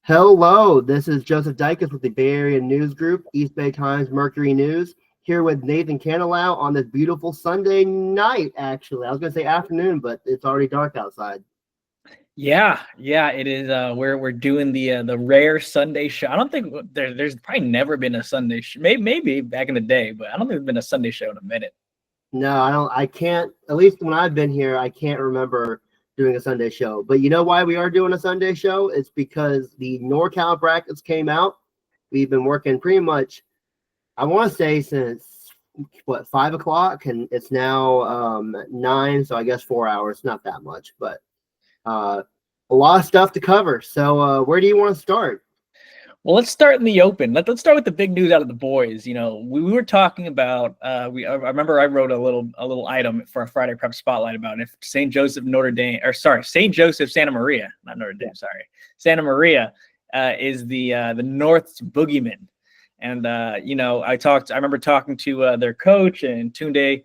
Hello, this is Joseph Dycus with the Bay Area News Group, East Bay Times Mercury News, here with Nathan Canilao on this beautiful Sunday night, actually. I was going to say afternoon, but it's already dark outside. Yeah, it is. We're doing the rare Sunday show. I don't think there's probably never been a Sunday show. Maybe back in the day, but I don't think there's been a Sunday show in a minute. No, I can't, at least when I've been here, I can't remember doing a Sunday show. But you know why we are doing a Sunday show? It's because the NorCal brackets came out. We've been working pretty much, I want to say, since 5 o'clock, and it's now 9, so I guess 4 hours. Not that much, but a lot of stuff to cover. So where do you want to start? Well, let's start in the open. Let's start with the big news out of the boys. You know, we were talking about. I remember I wrote a little item for a Friday Prep Spotlight about if St. Joseph St. Joseph Santa Maria, not Notre Dame, Santa Maria is the North's boogeyman. And I remember talking to their coach and Tunde,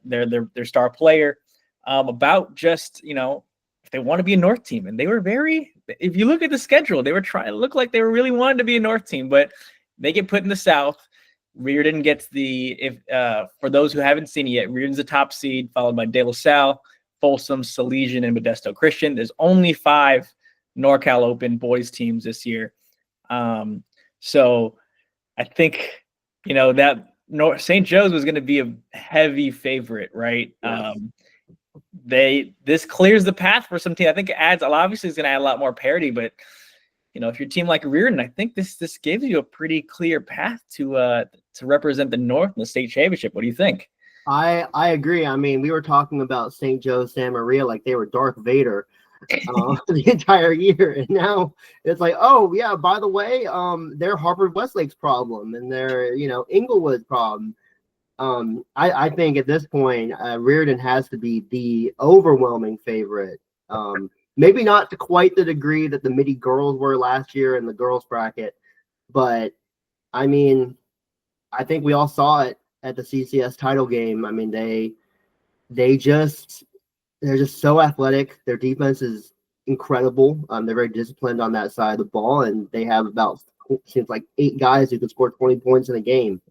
their star player, about just if they want to be a North team. And they were if you look at the schedule, they were trying to look like they were really wanting to be a North team, but they get put in the South. Reardon gets for those who haven't seen it yet, Reardon's the top seed, followed by De La Salle, Folsom, Salesian, and Modesto Christian. There's only 5 NorCal Open boys teams this year. So I think, that St. Joe's was going to be a heavy favorite, right? Yes. This clears the path for some team. I think it adds, obviously it's going to add a lot more parity, but if your team like Reardon, I think this gives you a pretty clear path to represent the North in the state championship. What do you think? I agree. I mean, we were talking about St. Joe, San Maria like they were Darth Vader the entire year, and now it's like, oh yeah, by the way, they're Harvard Westlake's problem, and they're Inglewood's problem. I think at this point, Reardon has to be the overwhelming favorite. Maybe not to quite the degree that the Midi girls were last year in the girls bracket, but I mean, I think we all saw it at the CCS title game. I mean, they're just so athletic. Their defense is incredible. They're very disciplined on that side of the ball, and they have seems like 8 guys who can score 20 points in a game.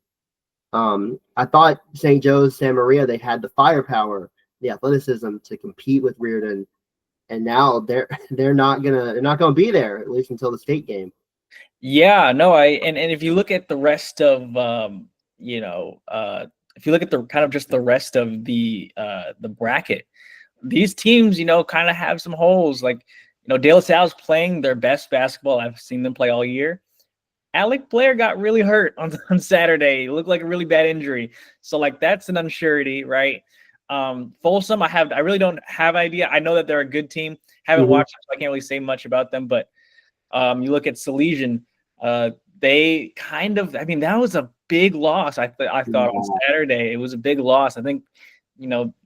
I thought St. Joe's, San Maria, they had the firepower, the athleticism to compete with Reardon, and now they're not gonna be there, at least until the state game. Yeah, no, and if you look at the rest of if you look at the kind of just the rest of the bracket, these teams kind of have some holes. Like De La Salle's playing their best basketball I've seen them play all year. Alec Blair got really hurt on Saturday. It looked like a really bad injury. So that's an unsurety, right? Folsom, I really don't have idea. I know that they're a good team. Haven't watched them, so I can't really say much about them. But you look at Salesian, they that was a big loss. I thought on Saturday it was a big loss. I think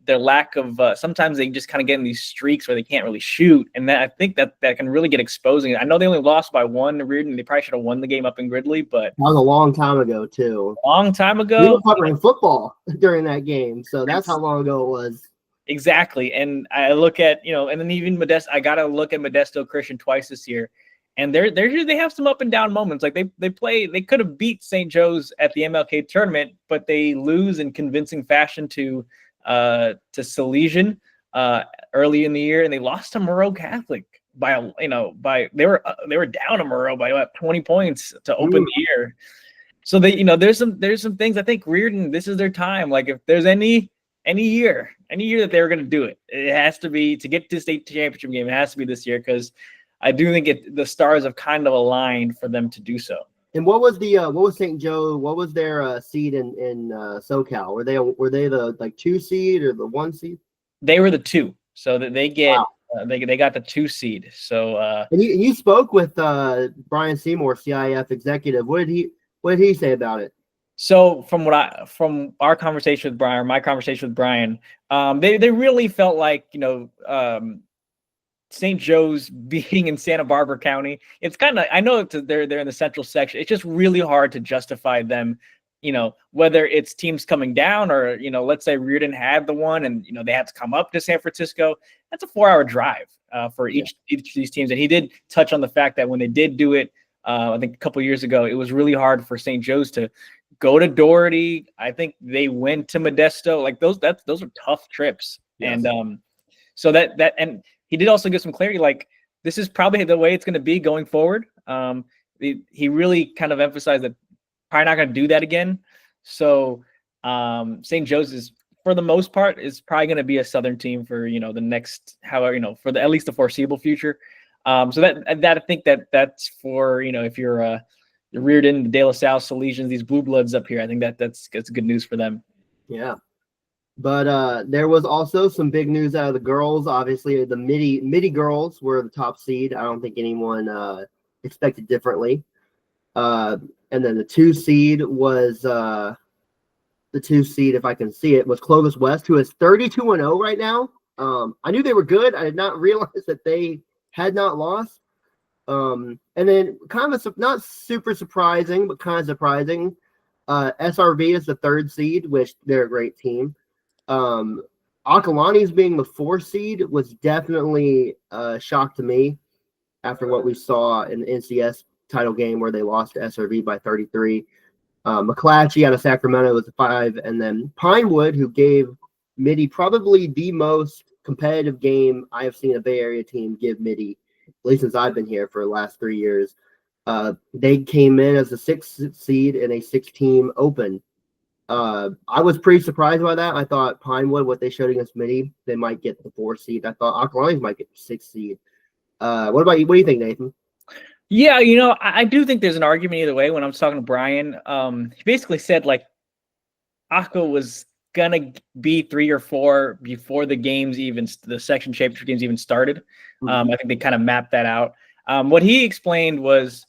their lack of sometimes they just kind of get in these streaks where they can't really shoot, and I think that can really get exposing. I know they only lost by 1 to Reardon. They probably should have won the game up in Gridley, but that was a long time ago too. Long time ago. We were covering football during that game, so that's how long ago it was. Exactly, and I look at and then even Modesto. I got to look at Modesto Christian twice this year, and they have some up and down moments. Like they could have beat St. Joe's at the MLK tournament, but they lose in convincing fashion to Salesian early in the year, and they lost to Moreau Catholic by they were down to Moreau by about 20 points to open the year. So there's some things. I think Reardon, this is their time. Like if there's any year that they're going to do it, it has to be to get to the state championship game. It has to be this year, because I do think the stars have kind of aligned for them to do so. And what was St. Joe? What was their seed in SoCal? Were they the 2 seed or the 1 seed? They were the 2, so that they get they got the 2 seed. So and you spoke with Brian Seymour, CIF executive. What did he say about it? So from our conversation with Brian, or my conversation with Brian, they really felt like St. Joe's being in Santa Barbara County, it's kind of, I know they're in the central section. It's just really hard to justify them whether it's teams coming down or, let's say Reardon had the one and, they had to come up to San Francisco. That's a 4-hour drive for each of these teams. And he did touch on the fact that when they did do it, I think a couple of years ago, it was really hard for St. Joe's to go to Doherty. I think they went to Modesto. Like those are tough trips. Yes. And so that and he did also give some clarity. Like this is probably the way it's going to be going forward. He really kind of emphasized that probably not going to do that again. So St. Joe's is, for the most part, is probably going to be a Southern team for the next, however, for at least the foreseeable future. So that I think that's for if you're Reardon, the De La Salle, Salesians, these blue bloods up here. I think that's good news for them. Yeah, but there was also some big news out of the girls. Obviously, the midi girls were the top seed. I don't think anyone expected differently. And then the 2 seed was if I can see it, was Clovis West, who is 32-0 right now. I knew they were good. I did not realize that they had not lost. And then kind of not super surprising, but kind of surprising. SRV is the 3rd seed, which they're a great team. Akalani's being the 4th seed was definitely a shock to me after what we saw in the NCS title game where they lost to SRV by 33. McClatchy out of Sacramento was a 5, and then Pinewood, who gave Midi probably the most competitive game I have seen a Bay Area team give Midi, at least since I've been here for the last 3 years. They came in as a 6th seed in a 6-team open. I was pretty surprised by that. I thought Pinewood, what they showed against Midi, they might get the 4th seed. I thought Akalani might get the 6th seed. What about you? What do you think, Nathan? Yeah, I do think there's an argument either way. When I was talking to Brian, he basically said like Aka was gonna be 3 or 4 before the section championship games even started. I think they kind of mapped that out. What he explained was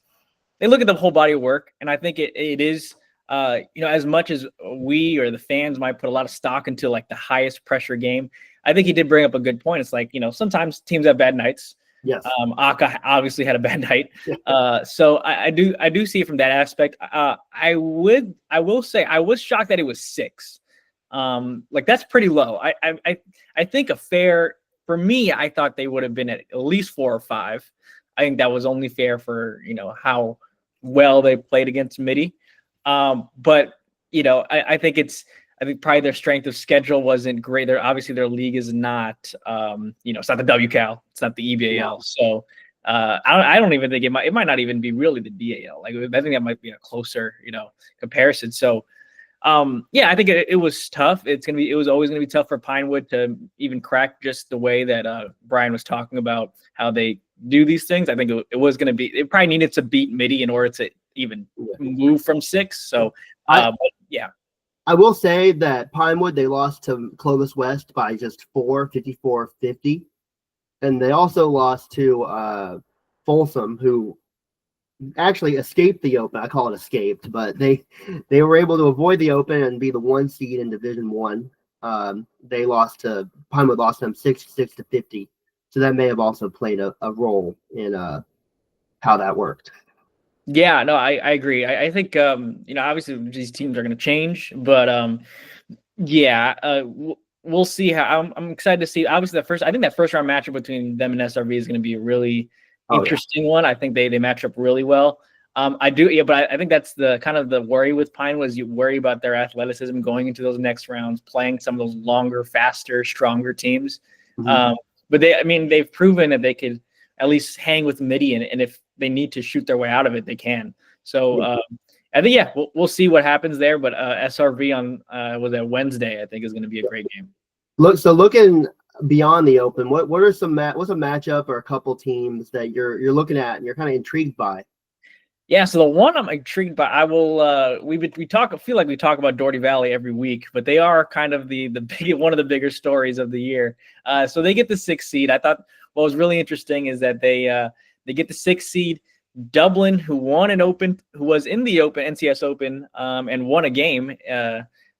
they look at the whole body of work, and I think it is as much as we or the fans might put a lot of stock into like the highest pressure game. I think he did bring up a good point. It's like sometimes teams have bad nights. Yes. Aka obviously had a bad night. So I do see it from that aspect. I will say I was shocked that it was 6. Like that's pretty low. I think a fair for me, I thought they would have been at least 4 or 5. I think that was only fair for how well they played against Midi. But I think probably their strength of schedule wasn't great. Obviously their league is not, it's not the WCal, it's not the EBAL. No. So I don't even think it might not even be really the DAL. Like I think that might be a closer, comparison. So I think it was tough. It was always gonna be tough for Pinewood to even crack just the way that Brian was talking about how they do these things. I think it was gonna be. It probably needed to beat Midi in order to even move from 6. So, but yeah. I will say that Pinewood, they lost to Clovis West by just 4, 54-50. And they also lost to Folsom, who actually escaped the Open. I call it escaped, but they were able to avoid the Open and be the 1 seed in Division 1. Pinewood lost them 66-50. So that may have also played a role in how that worked. Yeah, no, I agree. I think obviously these teams are going to change, but we'll see how. I'm excited to see. Obviously, I think that first round matchup between them and SRV is going to be a really interesting one. I think they match up really well. But I think that's the kind of the worry with Pine was you worry about their athleticism going into those next rounds, playing some of those longer, faster, stronger teams. Mm-hmm. But they've proven that they could at least hang with Midi, and if they need to shoot their way out of it, they can. So I think we'll see what happens there. But SRV on was that Wednesday, I think is going to be a great game. Looking beyond the Open, what's a matchup or a couple teams that you're looking at and you're kind of intrigued by? Yeah, so the one I'm intrigued by, I will. I feel like we talk about Doherty Valley every week, but they are kind of the one of the bigger stories of the year. So they get the 6th seed. I thought what was really interesting is that they get the 6th seed. Dublin, who was in the Open, NCS Open, and won a game.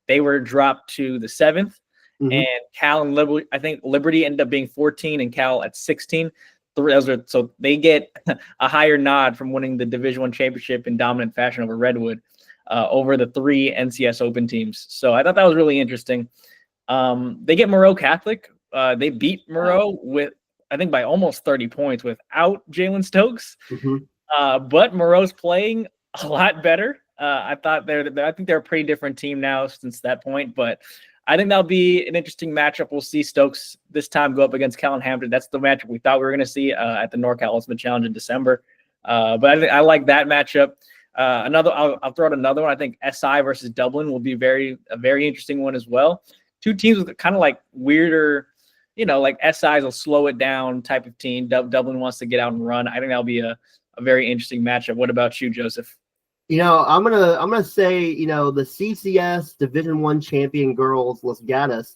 They were dropped to the 7th, and Cal and Liberty. I think Liberty ended up being 14, and Cal at 16. So they get a higher nod from winning the Division I championship in dominant fashion over Redwood. over the 3 NCS Open teams. So I thought that was really interesting. They get Moreau Catholic. They beat Moreau with, I think, by almost 30 points without Jalen Stokes. But Moreau's playing a lot better. I think they're a pretty different team now since that point, but I think that'll be an interesting matchup. We'll see Stokes this time go up against Callan Hampton. That's the matchup we thought we were going to see at the NorCal Ultimate Challenge in December. But I like that matchup. I'll throw out another one. I think SI versus Dublin will be a very interesting one as well. Two teams with kind of like weirder, like SI's will slow it down type of team. Dublin wants to get out and run. I think that'll be a very interesting matchup. What about you, Joseph? I'm gonna say, the CCS Division I champion girls, Los Gatos.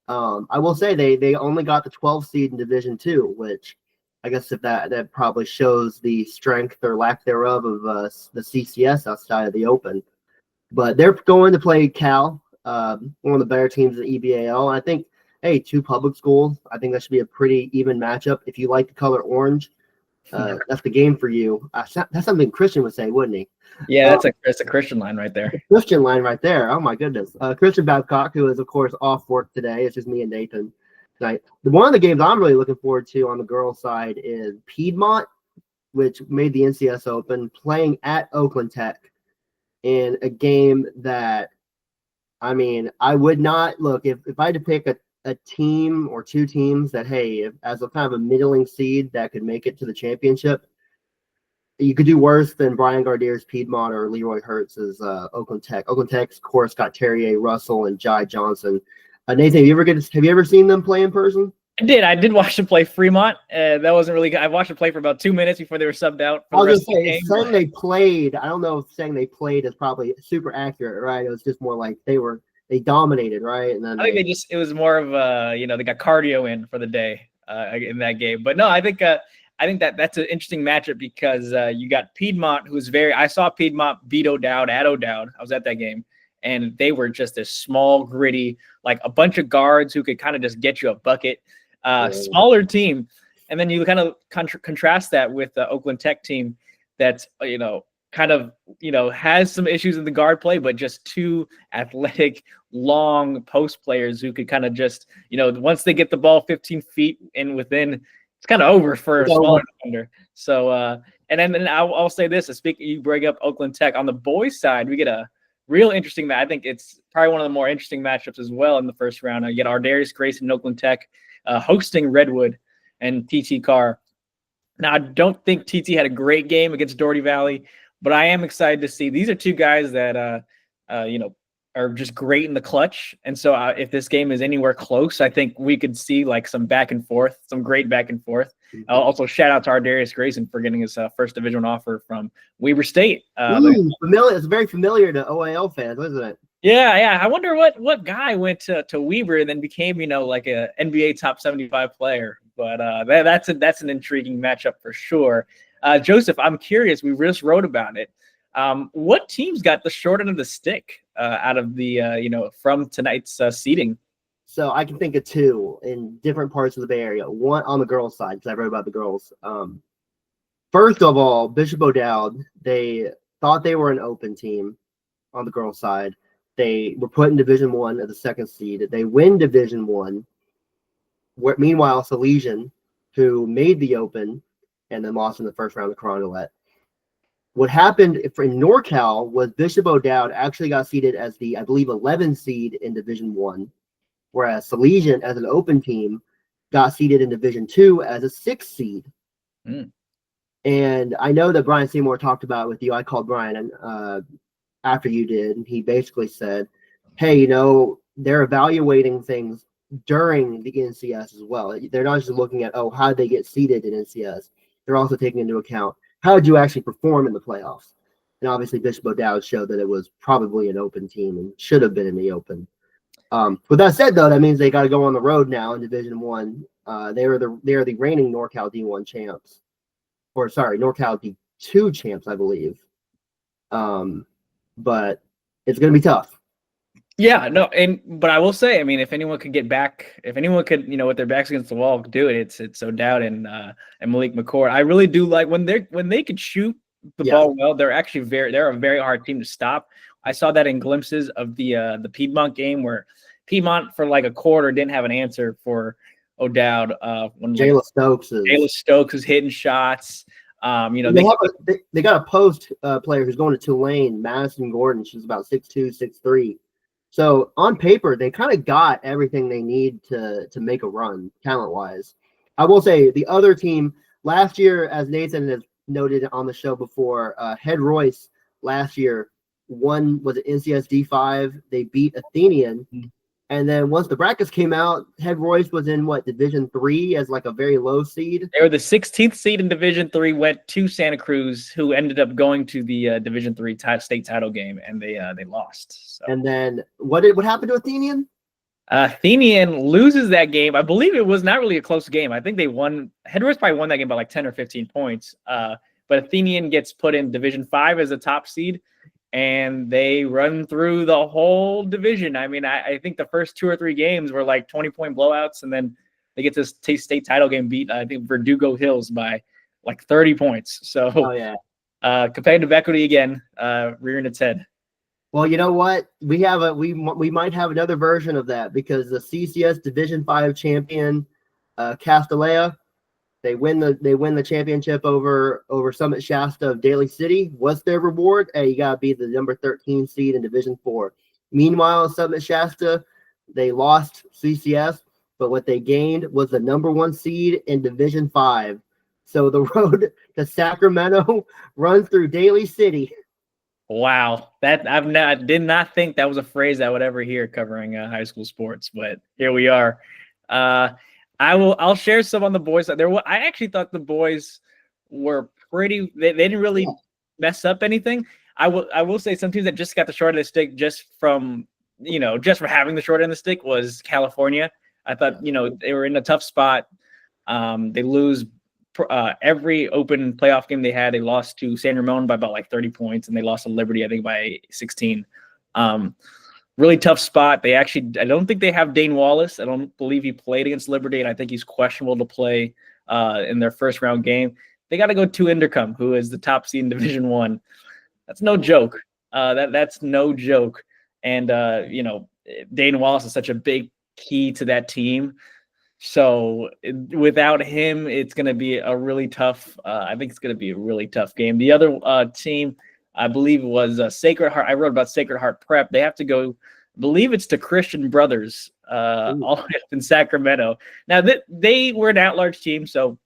I will say they only got the 12 seed in Division II, which I guess if that probably shows the strength or lack thereof of the CCS outside of the Open. But they're going to play Cal, one of the better teams in the EBAL. I think, hey, 2 public schools. I think that should be a pretty even matchup. If you like the color orange, that's the game for you. That's something Christian would say, wouldn't he? Yeah, that's a Christian line right there. Christian line right there. Oh my goodness. Christian Babcock, who is of course off work today. It's just me and Nathan tonight. One of the games I'm really looking forward to on the girls' side is Piedmont, which made the NCS Open, playing at Oakland Tech in a game that, I would not look if I had to pick a team or 2 teams that, hey, as a kind of a middling seed that could make it to the championship, you could do worse than Brian Gardier's Piedmont or Leroy Hertz's Oakland Tech. Oakland Tech's, of course, got Terry A. Russell and Jai Johnson. Nathan, have you ever seen them play in person? I did watch them play Fremont. That wasn't really good. I watched them play for about 2 minutes before they were subbed out. I was going to say, saying they played, I don't know if saying they played is probably super accurate, right? It was just more like they dominated, right? And then I think it was more of they got cardio in for the day in that game. But no, I think that's an interesting matchup because you got Piedmont, I saw Piedmont beat O'Dowd at O'Dowd. I was at that game, and they were just this small, gritty, like a bunch of guards who could kind of just get you a bucket. Smaller team, and then you kind of contrast that with the Oakland Tech team that's kind of has some issues in the guard play, but just 2 athletic, long post players who could kind of just once they get the ball 15 feet and within, it's kind of over for a smaller defender. So and then I'll say this: you bring up Oakland Tech on the boys' side, we get a real interesting match. I think it's probably one of the more interesting matchups as well in the first round. You get Ardarius Grace and Oakland Tech hosting Redwood and TT Carr. Now, I don't think TT had a great game against Doherty Valley, but I am excited to see. These are 2 guys that are just great in the clutch. And so if this game is anywhere close, I think we could see like some back and forth, some great back and forth. Also, shout out to Ardarius Grayson for getting his first Division offer from Weber State. Familiar. It's very familiar to OAL fans, isn't it? Yeah. I wonder what guy went to Weber and then became, like a NBA top 75 player. But that's an intriguing matchup for sure. Joseph, I'm curious. We just wrote about it. What teams got the short end of the stick out of the from tonight's seeding? So I can think of 2 in different parts of the Bay Area. One on the girls' side, because I wrote about the girls. First of all, Bishop O'Dowd, they thought they were an open team on the girls' side. They were put in Division I as the 2nd seed. They win Division I. Meanwhile, Salesian, who made the Open and then lost in the first round of Carondelet. What happened in NorCal was Bishop O'Dowd actually got seeded as the, I believe, 11 seed in Division I, whereas Salesian, as an open team, got seeded in Division II as a 6th seed. And I know that Brian Seymour talked about it with you. I called Brian after you did, and he basically said, hey, they're evaluating things during the NCS as well. They're not just looking at, how did they get seeded in NCS? They're also taking into account, how did you actually perform in the playoffs? And obviously Bishop O'Dowd showed that it was probably an open team and should have been in the Open. With that said, though, that means they got to go on the road now in Division I. They are the reigning NorCal D1 champs. Or sorry, NorCal D2 champs, I believe. But it's going to be tough. Yeah, no, but I will say, if anyone could get back, with their backs against the wall, do it. It's O'Dowd and Malik McCord. I really do like when they could shoot the ball well. They're a very hard team to stop. I saw that in glimpses of the Piedmont game where Piedmont for like a quarter didn't have an answer for O'Dowd. When Jayla Stokes was hitting shots. They got a post player who's going to Tulane, Madison Gordon. She's about 6'2", 6'3". So on paper, they kind of got everything they need to make a run talent-wise. I will say the other team last year, as Nathan has noted on the show before, Head Royce last year was an NCS D5. They beat Athenian. Mm-hmm. And then once the brackets came out, Head Royce was in Division 3 as like a very low seed. They were the 16th seed in Division 3, went to Santa Cruz, who ended up going to the Division 3 state title game, and they lost. So. And then what happened to Athenian? Athenian loses that game. I believe it was not really a close game. I think they won. Head Royce probably won that game by like 10 or 15 points. But Athenian gets put in Division 5 as a top seed. And they run through the whole division. I mean, I think the first 2 or 3 games were like 20-point blowouts, and then they get this state title game beat, I think, Verdugo Hills by like 30 points. So, competitive equity again, rearing its head. Well, you know what? We might have another version of that because the CCS Division 5 champion, Castellea, They win the championship over Summit Shasta of Daly City. What's their reward? Hey, you gotta be the number 13 seed in Division 4. Meanwhile, Summit Shasta, they lost CCS, but what they gained was the number 1 seed in Division 5. So the road to Sacramento runs through Daly City. Wow, I did not think that was a phrase I would ever hear covering high school sports, but here we are. I'll share some on the boys. I actually thought the boys were pretty. They didn't really mess up anything. I will say some teams that just got the short end of the stick just from having the short end of the stick was California. I thought they were in a tough spot. They lose every open playoff game they had. They lost to San Ramon by about like 30 points, and they lost to Liberty I think by 16. Really tough spot. I don't think they have Dane Wallace. I don't believe he played against Liberty, and I think he's questionable to play in their first round game. They got to go to Indercom, who is the top seed in Division 1. That's no joke. That's no joke. And Dane Wallace is such a big key to that team. So without him, it's going to be a really tough. I think it's going to be a really tough game. The other team, I believe it was Sacred Heart. I wrote about Sacred Heart Prep. They have to go, I believe it's to Christian Brothers all the way up in Sacramento. Now, they were an at-large team, so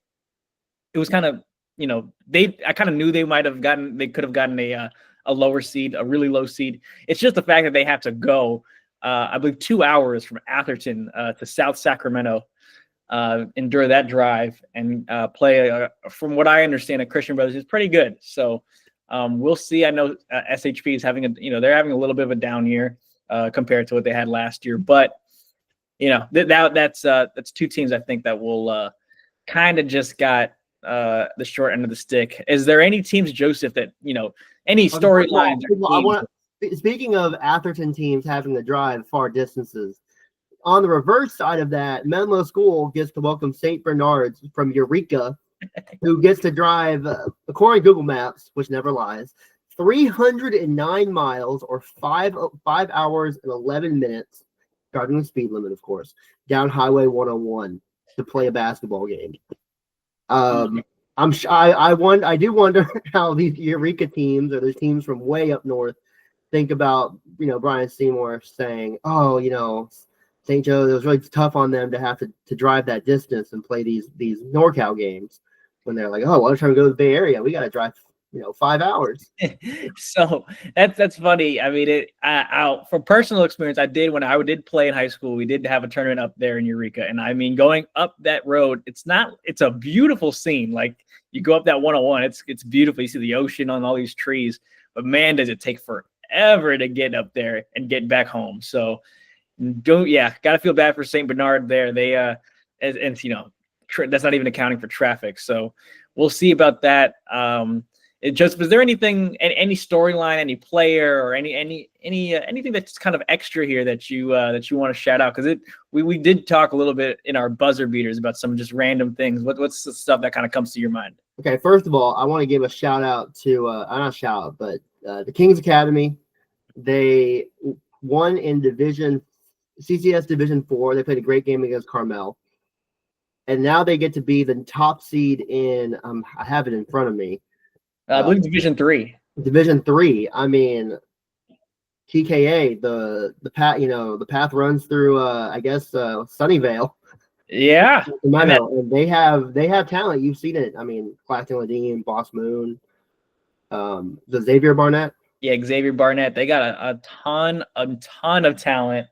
it was kind of, I kind of knew they could have gotten a lower seed, a really low seed. It's just the fact that they have to go, I believe, 2 hours from Atherton to South Sacramento, endure that drive and play, from what I understand, a Christian Brothers is pretty good. So, we'll see. I know SHP is having they're having a little bit of a down year compared to what they had last year, but that's 2 teams I think that will kind of just got the short end of the stick. Is there any teams, Joseph, that any storylines? Speaking of Atherton teams having to drive far distances, on the reverse side of that, Menlo School gets to welcome St. Bernard's from Eureka, who gets to drive, according to Google Maps, which never lies, 309 miles or 5 hours and 11 minutes, driving the speed limit, of course, down Highway 101 to play a basketball game. I do wonder how these Eureka teams or those teams from way up north think about, Brian Seymour saying, St. Joe, it was really tough on them to have to drive that distance and play these NorCal games. When they're like, we're trying to go to the Bay Area, we got to drive, 5 hours. So that's funny. I mean, from personal experience, when I did play in high school, we did have a tournament up there in Eureka. And I mean, going up that road, it's a beautiful scene. Like you go up that 101, it's beautiful. You see the ocean on all these trees, but man, does it take forever to get up there and get back home. So got to feel bad for St. Bernard there. They, that's not even accounting for traffic. So we'll see about that. Joseph, is there anything, any storyline, any player, or anything that's kind of extra here that you want to shout out? Because we did talk a little bit in our buzzer beaters about some just random things. What's the stuff that kind of comes to your mind? Okay, first of all, I want to give a shout out to not shout out, but the Kings Academy. They won in CCS Division 4. They played a great game against Carmel, and now they get to be the top seed in. I have it in front of me. I believe Division 3. Division 3. I mean, TKA. The path runs through. I guess Sunnyvale. Yeah, And they have talent. You've seen it. I mean, Claxton Ladine, Boss Moon, the Xavier Barnett. Yeah, Xavier Barnett. They got a ton of talent.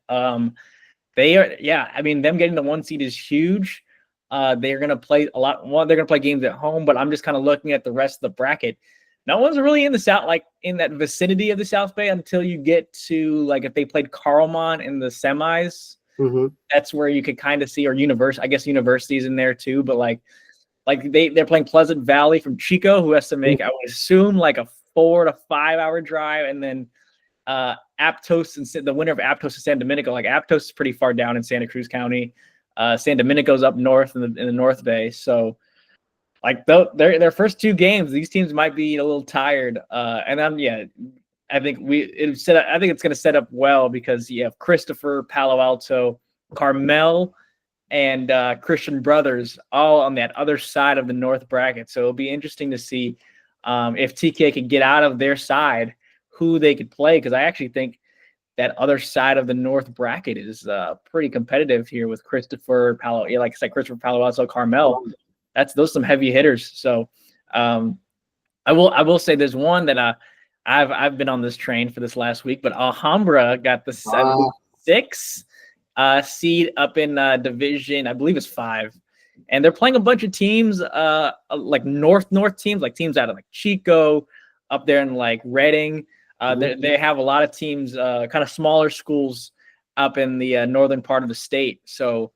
They are, yeah. I mean, them getting the 1 seed is huge. They're gonna play a lot. Well, they're gonna play games at home, but I'm just kind of looking at the rest of the bracket. No one's really in the South, like in that vicinity of the South Bay, until you get to like if they played Carlmont in the semis. Mm-hmm. That's where you could kind of see, or I guess university's in there too, but like they're playing Pleasant Valley from Chico, who has to make, I would assume, like a 4 to 5 hour drive, and then Aptos and the winner of Aptos and San Domenico. Like Aptos is pretty far down in Santa Cruz County. San Domenico's up north in the North Bay. So like their first 2 games, these teams might be a little tired. And then I think it's going to set up well because you have Christopher, Palo Alto, Carmel, and Christian Brothers all on that other side of the North bracket. So it'll be interesting to see if TK could get out of their side, who they could play, because I actually think that other side of the North bracket is pretty competitive here with Christopher, like I said, Christopher, Palo Alto, Carmel. Those some heavy hitters. So I will say there's one that I've been on this train for this last week, but Alhambra got the 6 seed up in division, I believe it's 5, and they're playing a bunch of teams, like north teams, like teams out of like Chico, up there in like Reading. They have a lot of teams, kind of smaller schools up in the northern part of the state. So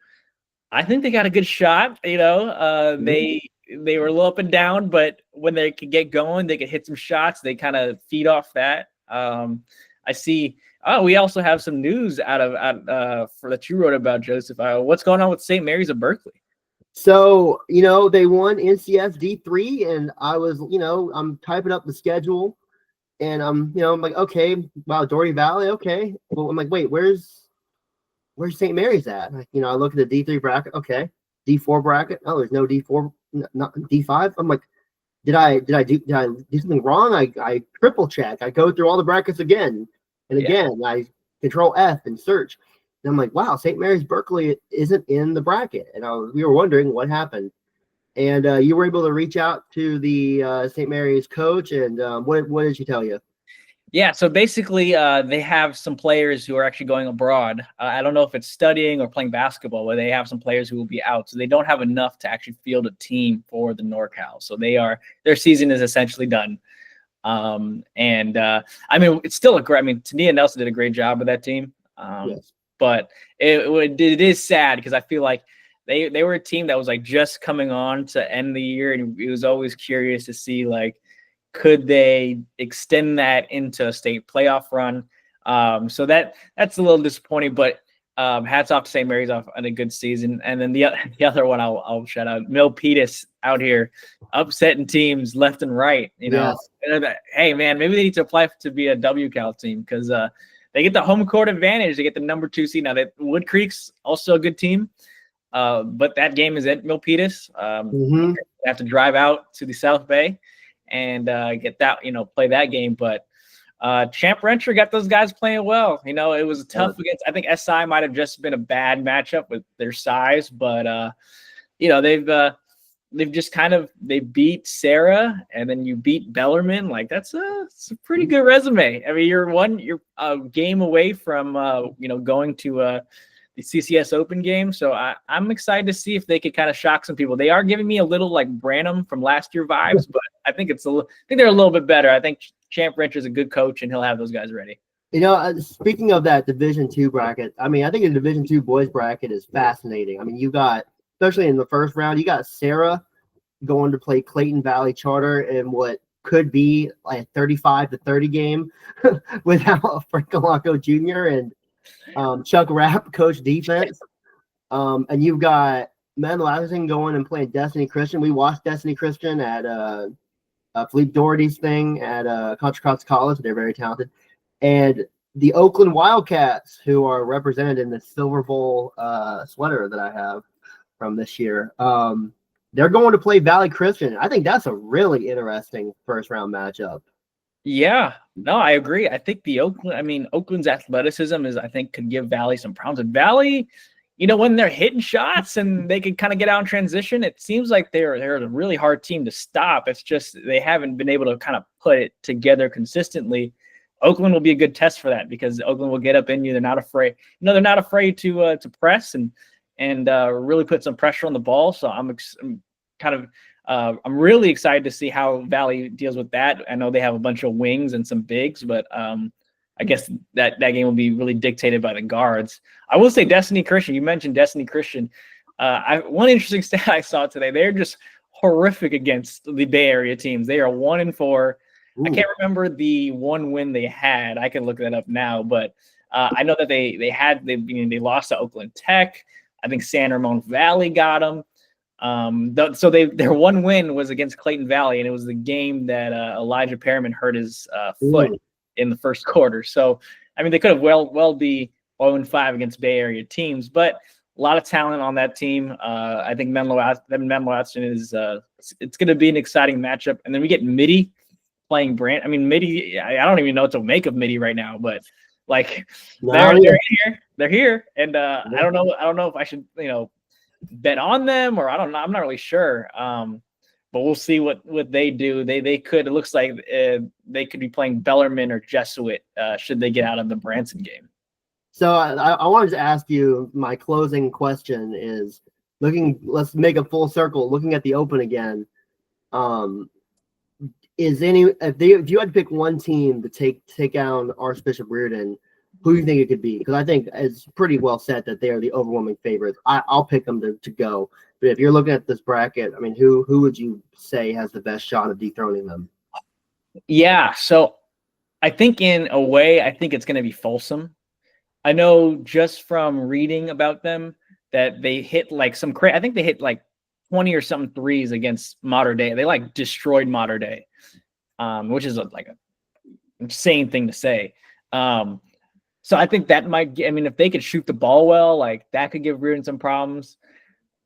I think they got a good shot. They were a little up and down, but when they could get going, they could hit some shots. They kind of feed off that. I see. Oh, we also have some news for that you wrote about, Joseph. What's going on with St. Mary's of Berkeley? So, they won NCS D3, and I was, I'm typing up the schedule, and I'm like, okay, wow, Doherty Valley, okay. Well, I'm like, wait, where's St. Mary's at? Like, I look at the D3 bracket, okay. D4 bracket, oh, there's no D4, not D5. I'm like, did I do something wrong? I triple check. I go through all the brackets again and again. I control F and search. And I'm like, wow, St. Mary's Berkeley isn't in the bracket. And we were wondering what happened. And you were able to reach out to the St. Mary's coach. And what did she tell you? Yeah, so basically they have some players who are actually going abroad. I don't know if it's studying or playing basketball, but they have some players who will be out. So they don't have enough to actually field a team for the NorCal. So their season is essentially done. I mean, it's still Tania Nelson did a great job with that team. Yes. But it is sad because I feel like they were a team that was like just coming on to end the year, and it was always curious to see like, could they extend that into a state playoff run? So that's a little disappointing, but hats off to St. Mary's on a good season. And then the other one I'll shout out, Milpitas out here upsetting teams left and right. Yes. Hey man, maybe they need to apply to be a WCal team because they get the home court advantage. They get the number 2 seed. Now that Wood Creek's also a good team, but that game is at Milpitas. They have to drive out to the South Bay and get that, play that game. But Champ Rencher got those guys playing well. It was tough against, I think SI might have just been a bad matchup with their size, but they've just they beat Sarah and then you beat Bellarmine. Like it's a pretty good resume. I mean, you're a game away from, going to the CCS Open game. So I'm excited to see if they could kind of shock some people. They are giving me a little like Branham from last year vibes, but I think they're a little bit better. I think Champ Rencher is a good coach and he'll have those guys ready. Speaking of that Division 2 bracket, I mean, I think the Division 2 boys bracket is fascinating. I mean, you got, especially in the first round, you got Sarah going to play Clayton Valley Charter in what could be like a 35-30 game without Frank Alonco Jr. and Chuck Rapp coach defense. And you've got Menlo Atherton going and playing Destiny Christian. We watched Destiny Christian at Philippe Doherty's thing at Contra Costa College. They're very talented. And the Oakland Wildcats, who are represented in the Silver Bowl sweater that I have from this year, they're going to play Valley Christian. I think that's a really interesting first round matchup. Yeah, no, I agree. I think Oakland's athleticism I think, could give Valley some problems. And Valley, when they're hitting shots and they can kind of get out in transition, it seems like they're a really hard team to stop. It's just they haven't been able to kind of put it together consistently. Oakland will be a good test for that because Oakland will get up in you. They're not afraid. They're not afraid to press and really put some pressure on the ball. So I'm really excited to see how Valley deals with that. I know they have a bunch of wings and some bigs, but I guess that game will be really dictated by the guards. I will say Destiny Christian. You mentioned Destiny Christian. One interesting stat I saw today, they're just horrific against the Bay Area teams. They are 1-4. Ooh. I can't remember the one win they had. I can look that up now, but I know that they lost to Oakland Tech. I think San Ramon Valley got them. So their one win was against Clayton Valley, and it was the game that Elijah Perriman hurt his foot in the first quarter. So they could have well be 0-5 against Bay Area teams, but a lot of talent on that team. I think Menlo Atherton is it's going to be an exciting matchup, and then we get Mitty playing Brant. Mitty, I don't even know what to make of Mitty right now, but they're here, and I don't know if I should bet on them or I don't know. I'm not really sure. But we'll see what they do. They could. It looks like they could be playing Bellarmine or Jesuit should they get out of the Branson game. So I wanted to ask you. My closing question is let's make a full circle. Looking at the Open again. If you had to pick one team to take down Archbishop Reardon, who do you think it could be? Because I think it's pretty well set that they are the overwhelming favorites. I'll pick them to go. But if you're looking at this bracket, who would you say has the best shot of dethroning them? Yeah, so I think in a way, I think it's going to be Folsom. I know just from reading about them that they hit I think they hit 20 or something threes against Mater Dei. They destroyed Mater Dei, which is an insane thing to say. So I think that might if they could shoot the ball well, that could give Reardon some problems.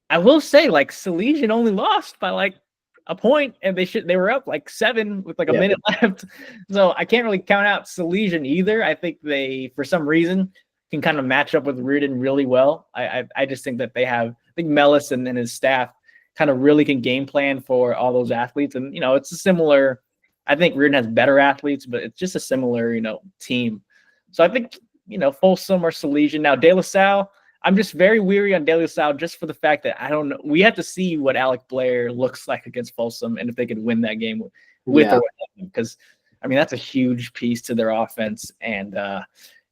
I will say Salesian only lost by a point, and they were up 7 with a minute left. So I can't really count out Salesian either. I think they, for some reason, can kind of match up with Reardon really well. I just think that I think Mellis and his staff kind of really can game plan for all those athletes. And, it's a similar, I think Reardon has better athletes, but it's just a similar, team. So I think, Folsom or Salesian. Now, De La Salle, I'm just very weary on De La Salle just for the fact that I don't know. We have to see what Alec Blair looks like against Folsom and if they could win that game with or without him. Because, that's a huge piece to their offense. And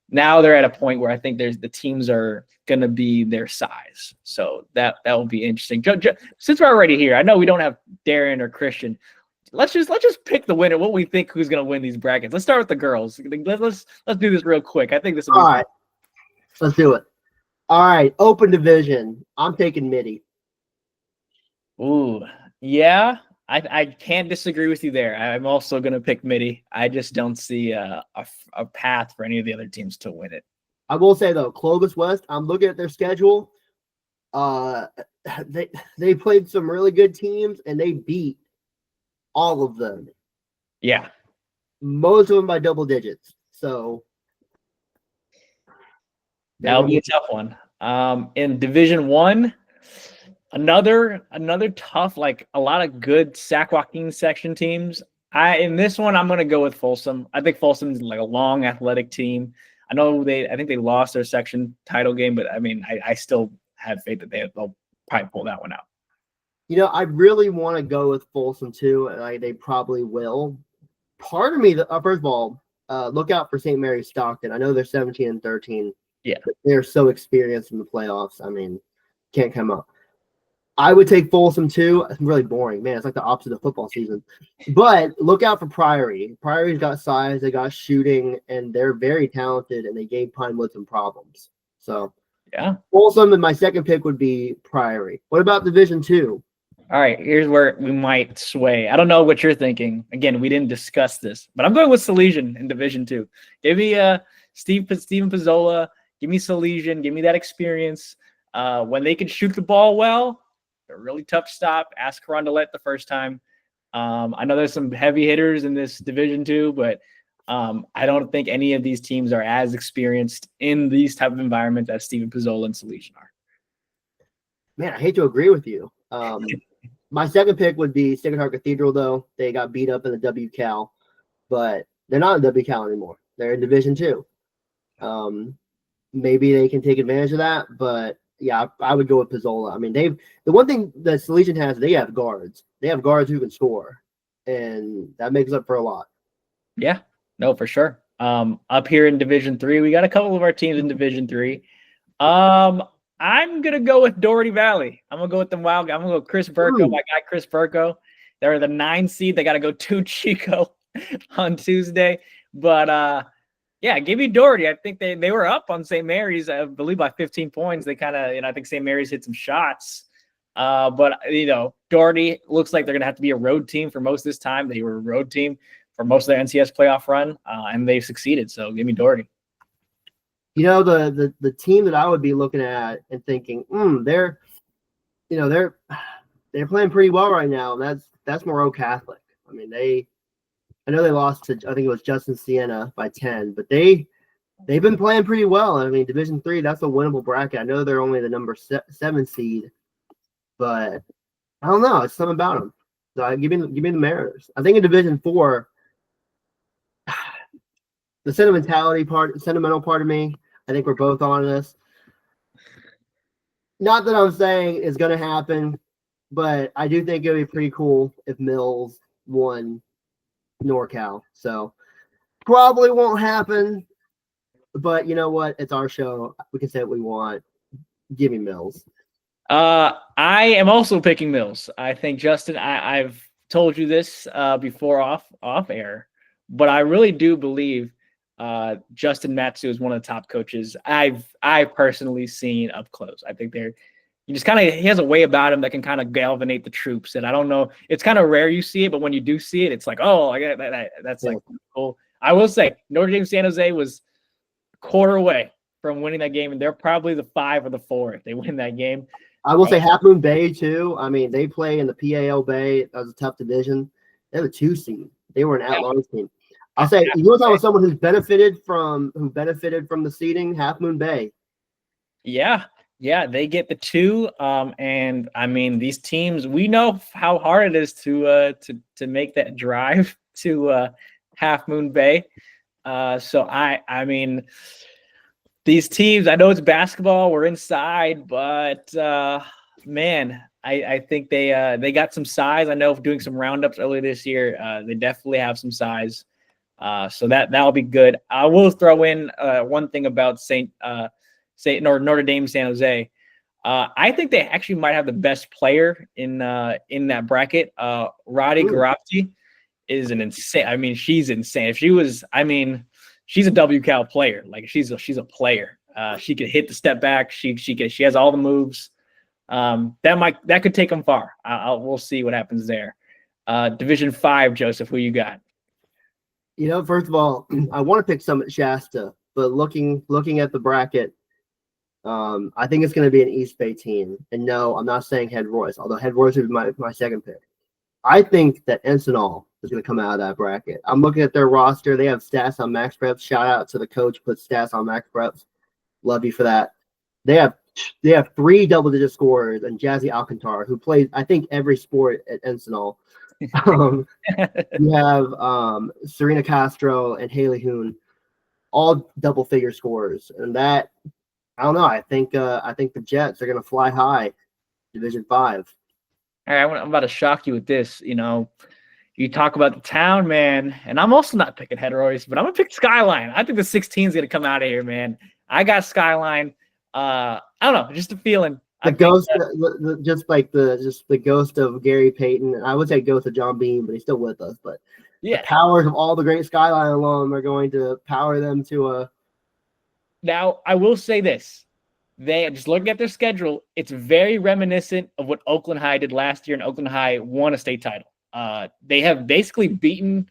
now they're at a point where I think the teams are going to be their size. So that will be interesting. Since we're already here, I know we don't have Darren or Christian. Let's just pick the winner. What we think who's going to win these brackets. Let's start with the girls. Let's do this real quick. I think this will be all right. Let's do it. All right, Open Division. I'm taking Mitty. Ooh, yeah. I can't disagree with you there. I'm also going to pick Mitty. I just don't see a path for any of the other teams to win it. I will say though, Clovis West. I'm looking at their schedule. They played some really good teams and they beat all of them. Yeah. Most of them by double digits. So that'll be a tough one. In Division 1, another tough, a lot of good Sac Joaquin section teams. In this one, I'm going to go with Folsom. I think Folsom's a long athletic team. I think they lost their section title game, but I still have faith that they'll probably pull that one out. I really want to go with Folsom too, and they probably will. Part of me, first of all, look out for St. Mary's Stockton. I know they're 17-13. Yeah, they're so experienced in the playoffs. Can't come up. I would take Folsom too. It's really boring, man. It's like the opposite of football season. But look out for Priory. Priory's got size, they got shooting, and they're very talented. And they gave Pinewood some problems. So Yeah. Folsom, and my second pick would be Priory. What about Division 2? All right, here's where we might sway. I don't know what you're thinking. Again, we didn't discuss this, but I'm going with Salesian in Division 2. Give me Steven Pizzola. Give me Salesian. Give me that experience. When they can shoot the ball well, they're really tough to stop. Ask Rondelet the first time. I know there's some heavy hitters in this Division 2, but I don't think any of these teams are as experienced in these type of environments as Steven Pizzola and Salesian are. Man, I hate to agree with you. My second pick would be Sacred Heart Cathedral, though. They got beat up in the WCal, but they're not in WCal anymore. They're in Division 2. Maybe they can take advantage of that, but yeah, I would go with Pizzola. I mean, the one thing that Salesian has, they have guards. They have guards who can score, and that makes up for a lot. Yeah, no, for sure. Up here in Division 3, we got a couple of our teams in Division 3. I'm gonna go with Doherty Valley. I'm gonna go with them Wild. I'm gonna go with Chris Burko, my guy Chris Burko. They're the 9 seed. They got to go to Chico on Tuesday, but yeah, give me Doherty. I think they were up on St. Mary's, I believe, by 15 points. They kind of, I think St. Mary's hit some shots. But Doherty looks like they're gonna have to be a road team for most of this time. They were a road team for most of their NCS playoff run, and they've succeeded. So give me Doherty. The team that I would be looking at and thinking, they're playing pretty well right now. And that's Moreau Catholic. I mean, I know they lost to, I think it was Justin Siena by 10, but they've been playing pretty well. I mean, Division 3, that's a winnable bracket. I know they're only the number 7 seed, but I don't know. It's something about them. So give me the Mariners. I think in Division 4, the sentimental part of me, I think we're both on this. Not that I'm saying it's going to happen, but I do think it would be pretty cool if Mills won NorCal. So probably won't happen, but you know what? It's our show. We can say what we want. Give me Mills. I am also picking Mills. I think, Justin, I've told you this before off air, but I really do believe Justin Matsu is one of the top coaches I've personally seen up close. I think he has a way about him that can kind of galvanate the troops. And I don't know, it's kind of rare you see it, but when you do see it, it's like, oh, I got that's like cool. I will say Notre Dame San Jose was a quarter away from winning that game, and they're probably the 5 or the 4 if they win that game. I will say Half Moon Bay too. I mean, they play in the PAL Bay. That was a tough division. They're the 2 seed. They were an at-large team. I'll say, you want to talk about someone who's benefited from the seeding, Half Moon Bay. Yeah, they get the 2. And I mean, these teams, we know how hard it is to make that drive to Half Moon Bay. So I mean, these teams, I know it's basketball, we're inside, but man, I think they got some size. I know doing some roundups earlier this year, they definitely have some size. So that'll be good. I will throw in one thing about Notre Dame San Jose. I think they actually might have the best player in that bracket. Roddy Garofti is an insane. I mean, she's insane. If she was, I mean, she's a WCal player. Like she's a player. She could hit the step back. She has all the moves. That could take them far. We'll see what happens there. Division 5, Joseph, who you got? First of all, I want to pick Summit Shasta, but looking at the bracket, I think it's going to be an East Bay team. And no, I'm not saying Head Royce, although Head Royce would be my second pick. I think that Encinal is going to come out of that bracket. I'm looking at their roster. They have stats on Max Preps. Shout out to the coach who puts stats on Max Preps. Love you for that. They have 3 double-digit scorers and Jazzy Alcantara, who plays, I think, every sport at Encinal. You have Serena Castro and Haley Hoon, all double-figure scorers, and that, I don't know. I think the Jets are going to fly high, Division 5. All right, I'm about to shock you with this. You talk about the town, man, and I'm also not picking Head Royce, but I'm gonna pick Skyline. I think the 16 is gonna come out of here, man. I got Skyline. I don't know, just a feeling. The ghost, the ghost of Gary Payton. I would say ghost of John Beam, but he's still with us. But yeah, the powers of all the great Skyline alum are going to power them to a. Now, I will say this: They just looking at their schedule. It's very reminiscent of what Oakland High did last year, and Oakland High won a state title. They have basically beaten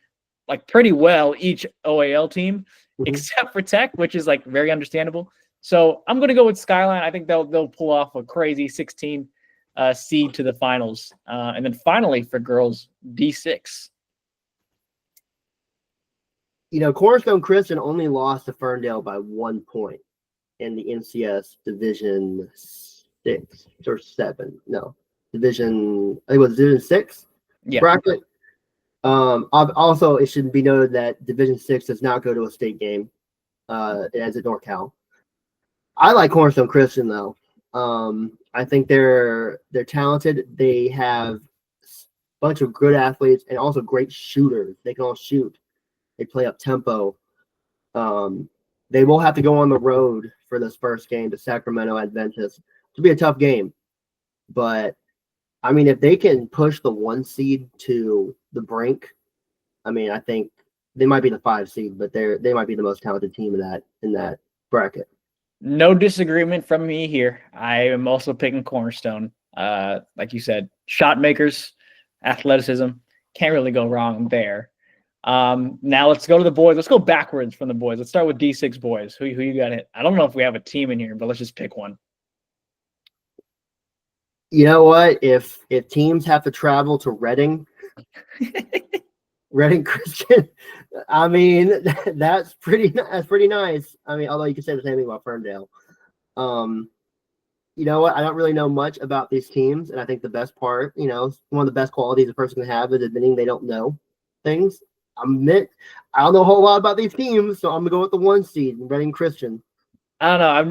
like pretty well each OAL team, except for Tech, which is like very understandable. So I'm going to go with Skyline. I think they'll pull off a crazy 16 seed to the finals, and then finally for girls, D6. Cornerstone Christian only lost to Ferndale by 1 point in the NCS Division 6 or 7. No, I think it was Division 6 bracket. Also, it should be noted that Division 6 does not go to a state game, as at NorCal. I like Cornerstone Christian though. I think they're talented. They have a bunch of good athletes and also great shooters. They can all shoot. They play up tempo. They will have to go on the road for this first game to Sacramento Adventist. It'll be a tough game, but I mean, if they can push the 1 seed to the brink, I mean, I think they might be the 5 seed, but they might be the most talented team in that bracket. No disagreement from me here. I am also picking Cornerstone. Like you said, shot makers, athleticism, can't really go wrong there. Now let's go to the boys. Let's go backwards from the boys. Let's start with D6 boys. Who you got it? I don't know if we have a team in here, but let's just pick one. You know what? If teams have to travel to Reading Christian, I mean that's pretty nice. I mean, although you could say the same thing about Ferndale. You know what? I don't really know much about these teams, and I think the best part, one of the best qualities a person can have is admitting they don't know things. I don't know a whole lot about these teams, so I'm gonna go with the 1 seed, Reading Christian. I don't know. I'm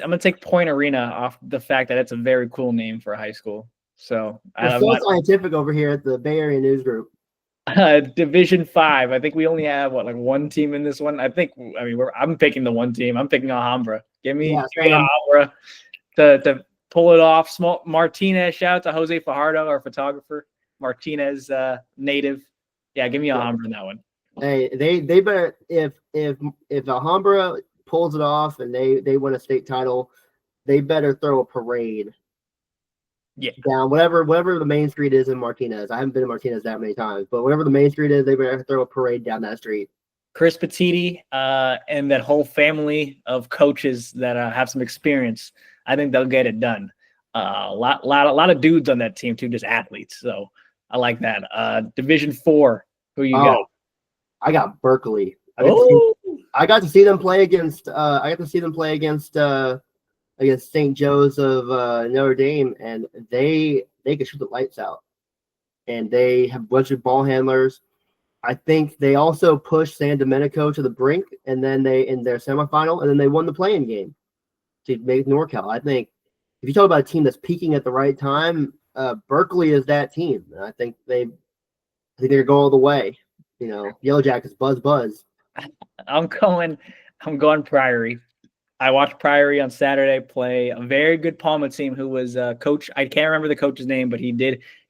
gonna take Point Arena off the fact that it's a very cool name for a high school. So I'm so scientific over here at the Bay Area News Group. Division 5. I think we only have like 1 team in this one. I'm picking the 1 team. I'm picking Alhambra. Give me Alhambra to pull it off. Small Martinez. Shout out to Jose Fajardo, our photographer. Martinez native. Yeah, give me Alhambra in that one. Hey, they better if Alhambra pulls it off and they win a state title, they better throw a parade. Yeah. Down whatever the main street is in Martinez. I haven't been to Martinez that many times, but whatever the main street is, they better throw a parade down that street. Chris Petiti and that whole family of coaches that have some experience, I think they'll get it done. A lot of dudes on that team too, just athletes. So I like that. Division 4. Who you got? I got Berkeley. I got to see them play against. Against St. Joe's of Notre Dame, and they can shoot the lights out. And they have a bunch of ball handlers. I think they also pushed San Domenico to the brink, and then they in their semifinal, and then they won the play-in game to make NorCal. I think if you talk about a team that's peaking at the right time, Berkeley is that team. I think they're going all the way. Yellow Jackets buzz. I'm going Priory. I watched Priory on Saturday play a very good Palma team who was coach. I can't remember the coach's name, but he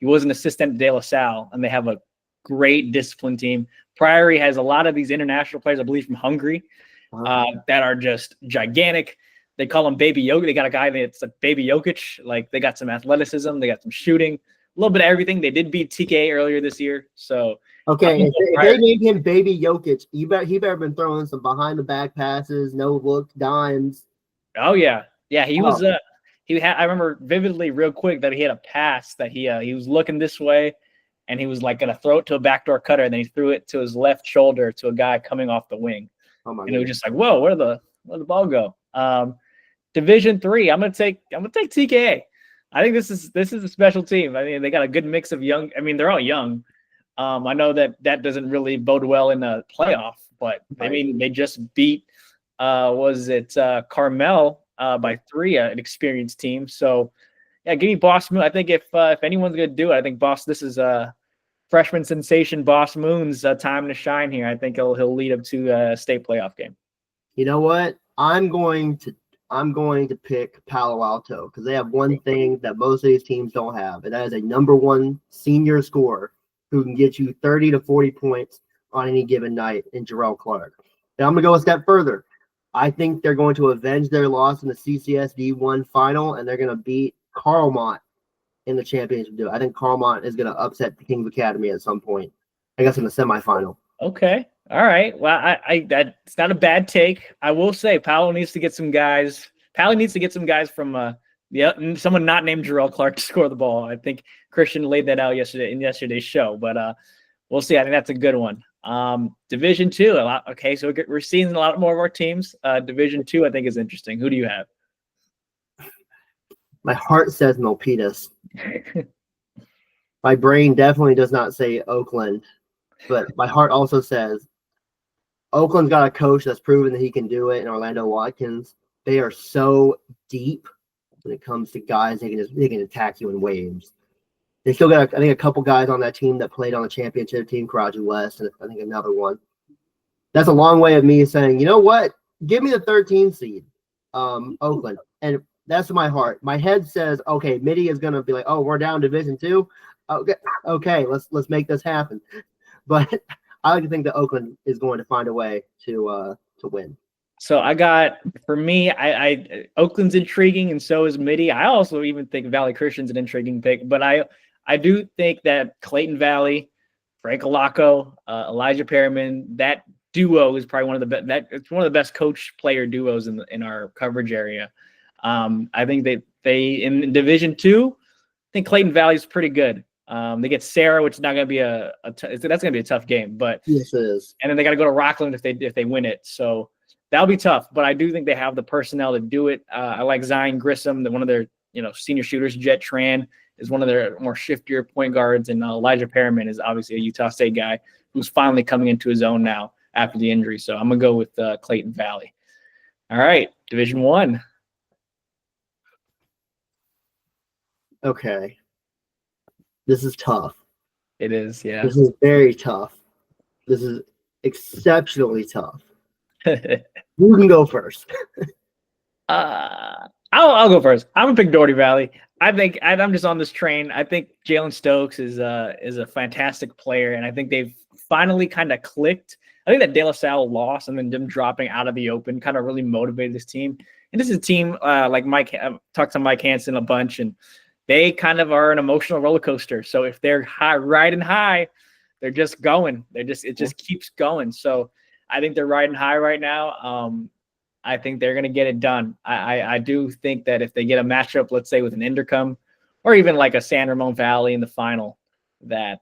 was an assistant at De La Salle, and they have a great disciplined team. Priory has a lot of these international players, I believe, from Hungary that are just gigantic. They call him Baby Jokic. They got a guy that's like Baby Jokic. Like they got some athleticism. They got some shooting, a little bit of everything. They did beat TK earlier this year. So okay, if they named him Baby Jokic, he better been throwing some behind the back passes, no look dimes. Oh yeah, he was. I remember vividly, real quick, that he had a pass that he was looking this way, and he was like gonna throw it to a backdoor cutter, and then he threw it to his left shoulder to a guy coming off the wing. Oh my! And it was just like, whoa, where'd the ball go? Division 3. I'm gonna take TKA. I think this is a special team. I mean, they got a good mix of young. I mean, they're all young. I know that doesn't really bode well in a playoff, but I mean, they just beat Carmel by 3, an experienced team. So yeah, give me Boss Moon. I think if anyone's gonna do it, I think this is freshman sensation Boss Moon's time to shine here. I think he'll lead up to a state playoff game. You know what? I'm going to pick Palo Alto because they have one thing that most of these teams don't have, and that is a number 1 senior scorer who can get you 30 to 40 points on any given night in Jarrell Clark. And I'm going to go a step further. I think they're going to avenge their loss in the CCS D1 final, and they're going to beat Carlmont in the championship. I think Carlmont is going to upset the Kings Academy at some point. I guess in the semifinal. Okay. All right. Well, that's not a bad take. I will say Powell needs to get some guys. Powell needs to get some guys from someone not named Jarrell Clark to score the ball. I think Christian laid that out in yesterday's show, but we'll see. I think that's a good one. Division 2, a lot. Okay, so we're seeing a lot more of our teams. Division 2, I think, is interesting. Who do you have? My heart says Milpitas. My brain definitely does not say Oakland, but my heart also says Oakland's got a coach that's proven that he can do it in Orlando Watkins. They are so deep when it comes to guys they can attack you in waves. They still got, I think, a couple guys on that team that played on the championship team, Karaji West, and I think another one. That's a long way of me saying, you know what? Give me the 13 seed, Oakland. And that's my heart. My head says, okay, Mitty is going to be like, oh, we're down Division 2. Okay, let's make this happen. But I like to think that Oakland is going to find a way to win. So for me, Oakland's intriguing, and so is Mitty. I also even think Valley Christian's an intriguing pick, but I do think that Clayton Valley, Frank Alaco, Elijah Perriman, that duo is probably one of the it's one of the best coach player duos in our coverage area. I think they in Division 2, I think Clayton Valley is pretty good. They get Sarah, which is not going to be that's going to be a tough game, but yes, it is. And then they got to go to Rockland if they win it. So that'll be tough, but I do think they have the personnel to do it. I like Zion Grissom, one of their senior shooters. Jet Tran is one of their more shiftier point guards, and Elijah Perriman is obviously a Utah State guy who's finally coming into his own now after the injury. So I'm gonna go with Clayton Valley. All right, Division 1. Okay, this is tough. It is, yeah. This is very tough. This is exceptionally tough. Who can go first? I'll go first. I'm gonna pick Doherty Valley. I think I'm just on this train. I think Jalen Stokes is a fantastic player, and I think they've finally kind of clicked. I think that De La Salle loss and then them dropping out of the Open kind of really motivated this team. And this is a team like Mike. I've talked to Mike Hansen a bunch, and they kind of are an emotional roller coaster. So if they're riding high, they're just going. It just keeps going. So I think they're riding high right now. I think they're going to get it done. I do think that if they get a matchup, let's say with an Intercom or even like a San Ramon Valley in the final, that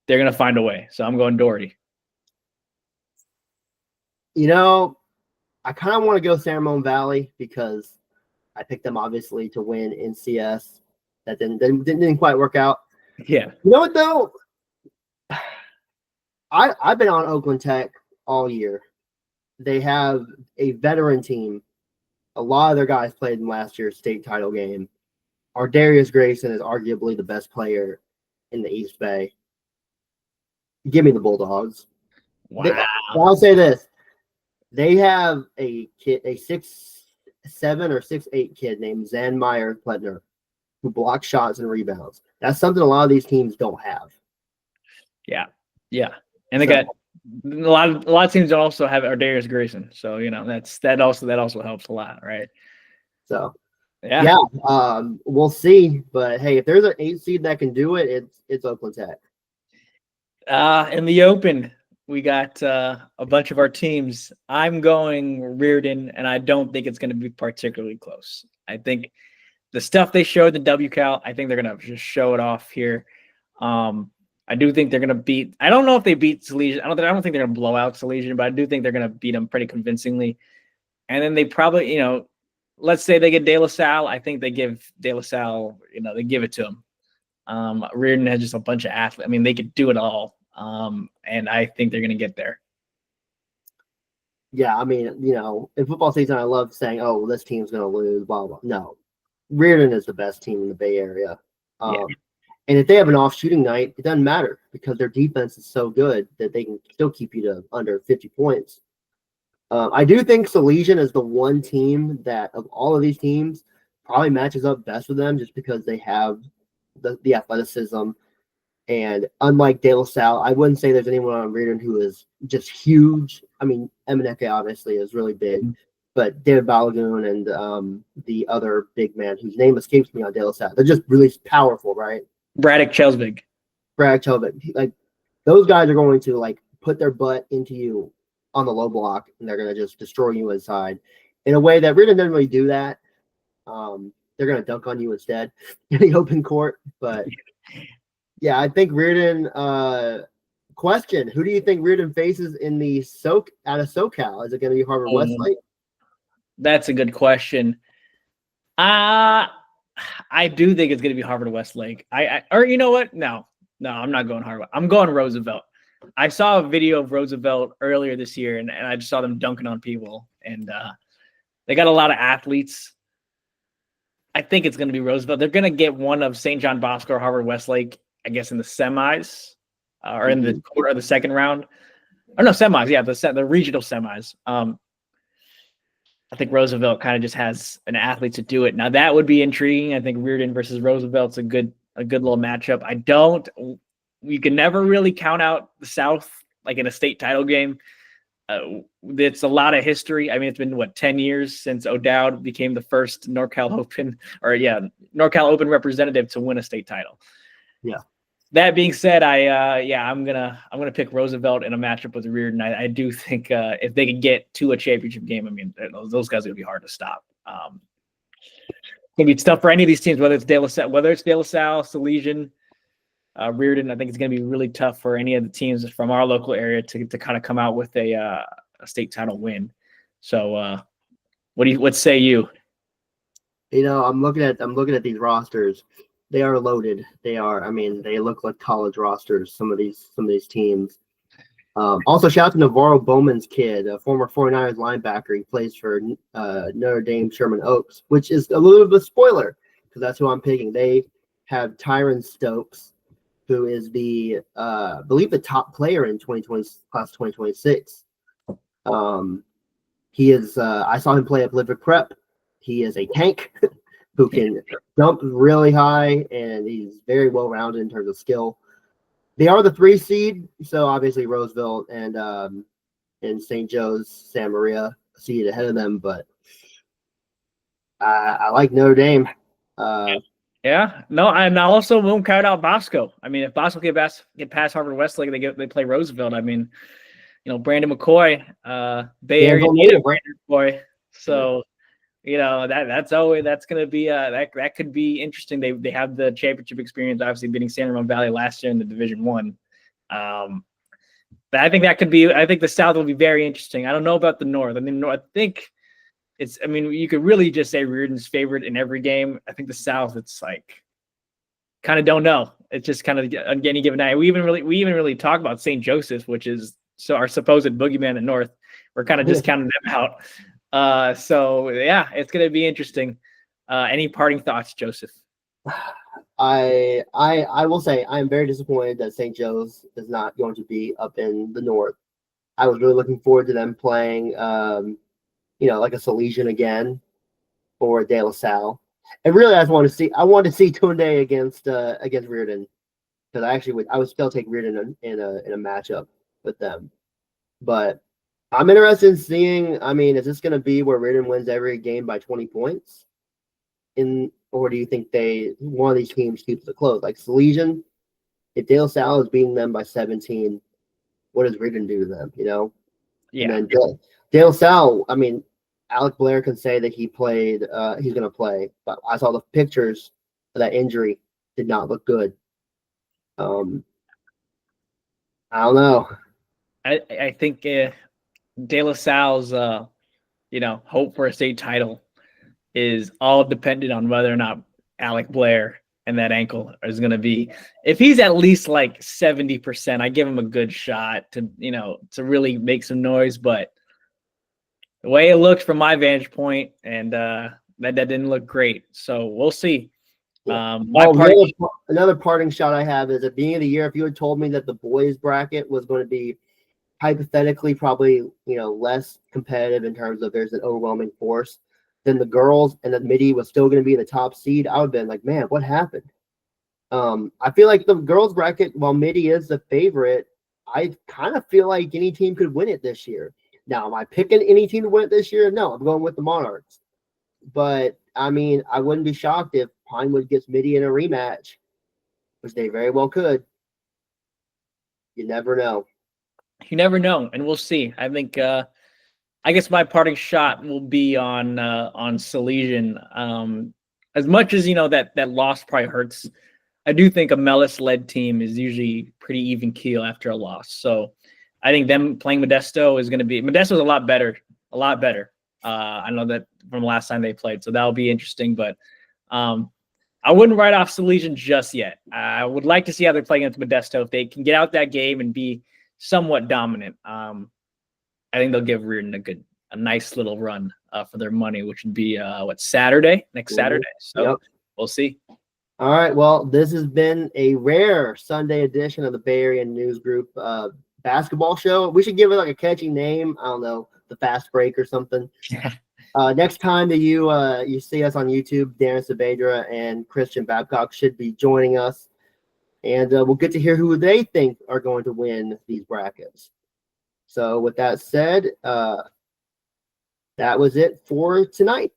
they're going to find a way. So I'm going Doherty. I kind of want to go San Ramon Valley because I picked them obviously to win in CS. That didn't quite work out. Yeah. You know what though? I've been on Oakland Tech all year. They have a veteran team. A lot of their guys played in last year's state title game. Our Darius Grayson is arguably the best player in the East Bay. Give me the Bulldogs. Wow. I'll say this. They have a kid, a 6'7" or 6'8" kid named Zan Meyer Pletner, who blocks shots and rebounds. That's something a lot of these teams don't have. Yeah. Yeah. And they got a lot of teams don't also have Darius Grayson. So, that also helps a lot, right? So yeah, we'll see. But hey, if there's an 8 seed that can do it, it's Oakland Tech. In the Open, we got a bunch of our teams. I'm going Reardon, and I don't think it's going to be particularly close. I think the stuff they showed the WCal, I think they're going to just show it off here. I do think they're going to beat – I don't know if they beat Salesian. I don't think they're going to blow out Salesian, but I do think they're going to beat them pretty convincingly. And then they probably, let's say they get De La Salle. I think they give De La Salle, they give it to them. Reardon has just a bunch of athletes. I mean, they could do it all. And I think they're going to get there. Yeah, I mean, in football season, I love saying, oh, well, this team's going to lose, blah, blah. No. Reardon is the best team in the Bay Area. And if they have an off shooting night, it doesn't matter because their defense is so good that they can still keep you to under 50 points. I do think Salesian is the one team that of all of these teams probably matches up best with them just because they have the athleticism. And unlike De La Salle, I wouldn't say there's anyone on Reardon who is just huge. I mean, Emenike obviously is really big, but David Balogun and the other big man whose name escapes me on De La Salle, they're just really powerful, right? Braddock Chelsvig. Brad Chobit, like those guys are going to like put their butt into you on the low block, and they're going to just destroy you inside in a way that Reardon doesn't really do that. They're going to dunk on you instead in the open court. But yeah, I think Reardon. Question: who do you think Reardon faces in the out of SoCal? Is it going to be Harvard Westlake? That's a good question. I do think it's going to be Harvard Westlake. Or you know what? No, I'm not going Harvard. I'm going Roosevelt. I saw a video of Roosevelt earlier this year, and I just saw them dunking on people, and they got a lot of athletes. I think it's going to be Roosevelt. They're going to get one of St. John Bosco or Harvard Westlake, I guess, in the semis or in the quarter or the second round. Or no, semis. Yeah, the regional semis. I think Roosevelt kind of just has an athlete to do it. Now that would be intriguing. I think Reardon versus Roosevelt's a good little matchup. You can never really count out the South like in a state title game. It's a lot of history. I mean, it's been 10 years since O'Dowd became the first NorCal Open representative to win a state title. Yeah. That being said, I'm gonna pick Roosevelt in a matchup with Reardon. I do think if they can get to a championship game, I mean, those guys are gonna be hard to stop. It's gonna be tough for any of these teams, whether it's De La Salle, Salesian, Reardon. I think it's gonna be really tough for any of the teams from our local area to kind of come out with a state title win. So, what say you? You know, I'm looking at these rosters. They are loaded. They look like college rosters. Some of these teams. Also, shout out to Navarro Bowman's kid, a former 49ers linebacker. He plays for Notre Dame Sherman Oaks, which is a little bit of a spoiler because that's who I'm picking. They have Tyron Stokes, who is I believe the top player in 2020 class 2026. He is. I saw him play at Pacific Prep. He is a tank. Who can jump really high, and he's very well-rounded in terms of skill. They are the 3 seed, so obviously Roosevelt and St. Joe's San Maria seed ahead of them, but I like Notre Dame. Yeah, no, and I also won't count out Bosco. I mean, if Bosco get past Harvard Westlake, they play Roosevelt. I mean, Brandon McCoy, Bay Area native Brandon McCoy. So. That's going to be that could be interesting. They have the championship experience, obviously beating San Ramon Valley last year in the Division I. But I think that could be. I think the South will be very interesting. I don't know about the North. I mean, I think it's. I mean, you could really just say Reardon's favorite in every game. I think the South, it's like kind of don't know. It's just kind of on any given night. We even really talk about St. Joseph's, which is our supposed boogeyman in the North. We're kind of discounting them out. So yeah, it's going to be interesting. Any parting thoughts, Joseph? I will say I am very disappointed that St. Joe's is not going to be up in the North. I was really looking forward to them playing, like a Salesian again or De La Salle. And really, I wanted to see Tunde against Reardon because I would still take Reardon in a matchup with them, but. I'm interested in seeing. I mean, is this going to be where Reardon wins every game by 20 points? Or do you think one of these teams keeps it close? Like Salesian, if De La Salle is beating them by 17, what does Reardon do to them? Yeah. And then De La Salle. I mean, Alec Blair can say that he played. He's going to play, but I saw the pictures of that injury. Did not look good. I don't know. I think. De La Salle's, hope for a state title is all dependent on whether or not Alec Blair and that ankle is going to be. If he's at least like 70%, I give him a good shot to really make some noise. But the way it looked from my vantage point, and that didn't look great. So we'll see. Another parting shot I have is at the beginning of the year, if you had told me that the boys bracket was going to be hypothetically probably less competitive in terms of there's an overwhelming force than the girls and that Midi was still going to be the top seed, I would have been like, man, what happened? I feel like the girls bracket, while Midi is the favorite, I kind of feel like any team could win it this year. Now, am I picking any team to win it this year? No, I'm going with the Monarchs. But I mean, I wouldn't be shocked if Pinewood gets Midi in a rematch, which they very well could. You never know. You never know, and we'll see. I think I guess my parting shot will be on Salesian. As much as that loss probably hurts, I do think a Mellis-led team is usually pretty even keel after a loss. So I think them playing Modesto is going to be Modesto's a lot better, a lot better. I know that from last time they played, so that'll be interesting. But I wouldn't write off Salesian just yet. I would like to see how they're playing against Modesto. If they can get out that game and be somewhat dominant, I think they'll give Reardon a nice little run for their money, which would be Saturday, next Saturday. So We'll see. All right. Well, this has been a rare Sunday edition of the Bay Area News Group basketball show. We should give it like a catchy name. I don't know, the Fast Break or something. Next time that you see us on YouTube, Darren Saavedra and Christian Babcock should be joining us, and we'll get to hear who they think are going to win these brackets. So with that said, that was it for tonight.